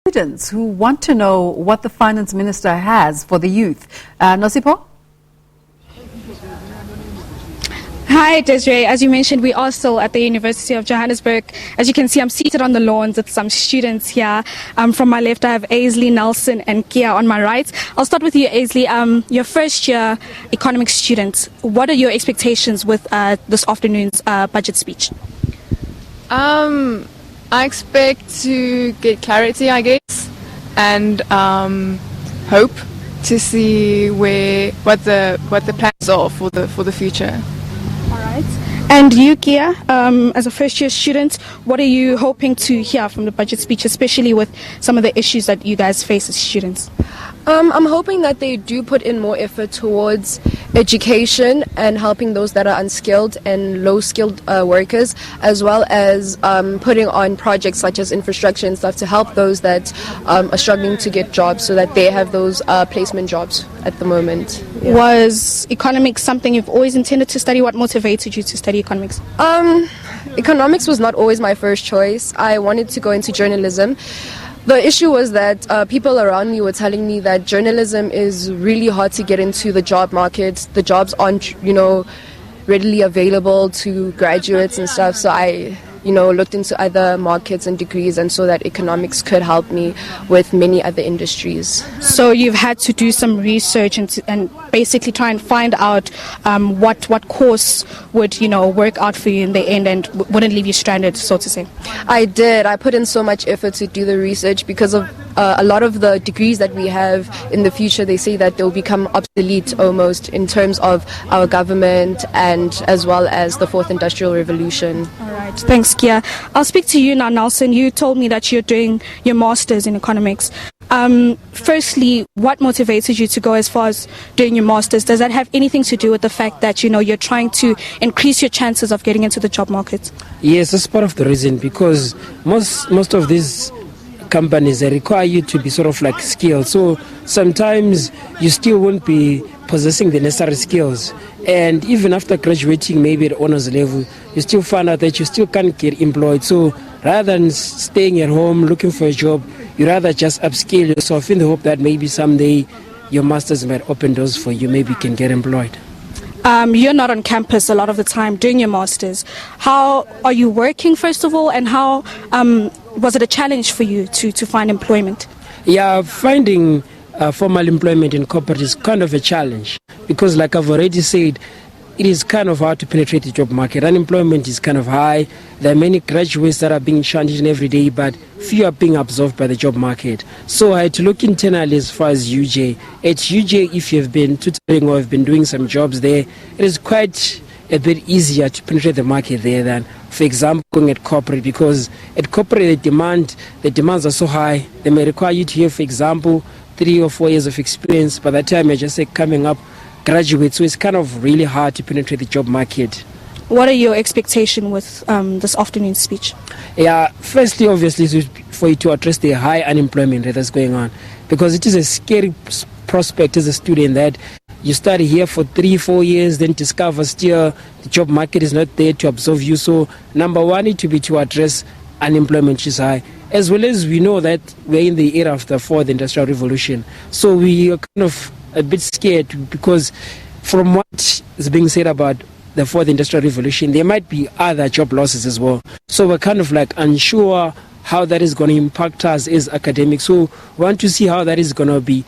Students who want to know what the Finance Minister has for the youth. Nosipho? Hi Desiree, as you mentioned, we are still at the University of Johannesburg. As you can see, I'm seated on the lawns with some students here. From my left, I have Aisley, Nelson and Kia on my right. I'll start with you, Aisley. Your first year economics student. What are your expectations with this afternoon's budget speech? I expect to get clarity, I guess, and hope to see what the plans are for the future. All right. And you, Kia, as a first-year student, what are you hoping to hear from the budget speech, especially with some of the issues that you guys face as students? I'm hoping that they do put in more effort towards education and helping those that are unskilled and low-skilled workers, as well as putting on projects such as infrastructure and stuff to help those that are struggling to get jobs so that they have those placement jobs at the moment. Yeah. Was economics something you've always intended to study? What motivated you to study economics? Economics was not always my first choice. I wanted to go into journalism. The issue was that people around me were telling me that journalism is really hard to get into the job market. The jobs aren't, readily available to graduates and stuff. So I, looked into other markets and degrees and saw that economics could help me with many other industries. So you've had to do some research and basically try and find out what course would, work out for you in the end and wouldn't leave you stranded, so to say. I did. I put in so much effort to do the research because of a lot of the degrees that we have in the future. They say that they'll become obsolete almost in terms of our government and as well as the fourth industrial revolution. All right. Thanks, Kia. I'll speak to you now, Nelson. You told me that you're doing your master's in economics. Firstly, what motivated you to go as far as doing your master's? Does that have anything to do with the fact that, you're trying to increase your chances of getting into the job market? Yes, that's part of the reason, because most of these companies, they require you to be sort of like skilled. So sometimes you still won't be possessing the necessary skills. And even after graduating, maybe at honors level, you still find out that you still can't get employed. So rather than staying at home looking for a job, you rather just upskill yourself in the hope that maybe someday your masters might open doors for you, maybe you can get employed. You're not on campus a lot of the time doing your masters. How are you working, first of all, and how was it a challenge for you to find employment? Yeah, finding formal employment in corporate is kind of a challenge because, like I've already said, it is kind of hard to penetrate the job market. Unemployment is kind of high. There are many graduates that are being transitioned every day, but few are being absorbed by the job market. So I had to look internally as far as UJ. At UJ, if you've been tutoring or have been doing some jobs there, it is quite a bit easier to penetrate the market there than, for example, going at corporate, because at corporate the demands are so high. They may require you to have, for example, 3 or 4 years of experience. By the time you're just coming up graduate, so it's kind of really hard to penetrate the job market. What are your expectations with this afternoon's speech? Yeah, firstly, obviously, for you to address the high unemployment rate that's going on, because it is a scary prospect as a student that you study here for 3-4 years, then discover still the job market is not there to absorb you. So number one, it to be to address unemployment, which is high, as well as we know that we're in the era of the fourth industrial revolution. So we are kind of a bit scared because from what is being said about the fourth industrial revolution, there might be other job losses as well. So we're kind of like unsure how that is going to impact us as academics. So we want to see how that is going to be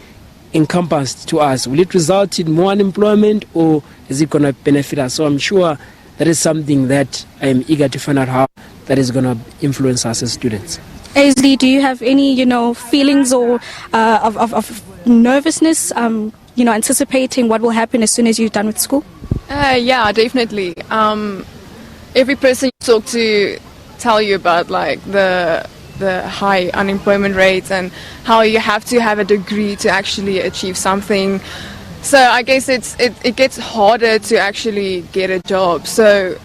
encompassed to us. Will it result in more unemployment or is it going to benefit us? So I'm sure that is something that I am eager to find out how that is going to influence us as students. Aisley, do you have any, feelings or of nervousness, anticipating what will happen as soon as you're done with school? Yeah, definitely. Every person you talk to tell you about like the high unemployment rates and how you have to have a degree to actually achieve something. So I guess it gets harder to actually get a job. So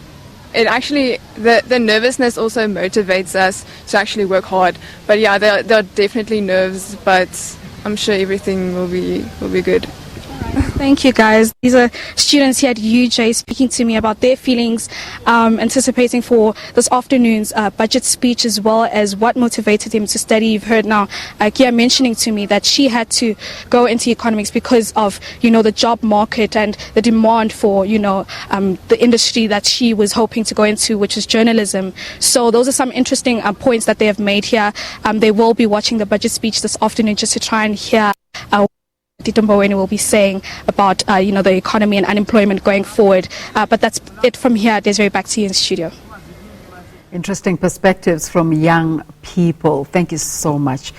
it actually, the nervousness also motivates us to actually work hard. But yeah, there are definitely nerves, but I'm sure everything will be good. Thank you, guys. These are students here at UJ speaking to me about their feelings, anticipating for this afternoon's budget speech, as well as what motivated them to study. You've heard now Kia mentioning to me that she had to go into economics because of, the job market and the demand for, the industry that she was hoping to go into, which is journalism. So those are some interesting points that they have made here. They will be watching the budget speech this afternoon just to try and hear Tito Mboweni will be saying about, the economy and unemployment going forward. But that's it from here. Desiree, back to you in studio. Interesting perspectives from young people. Thank you so much.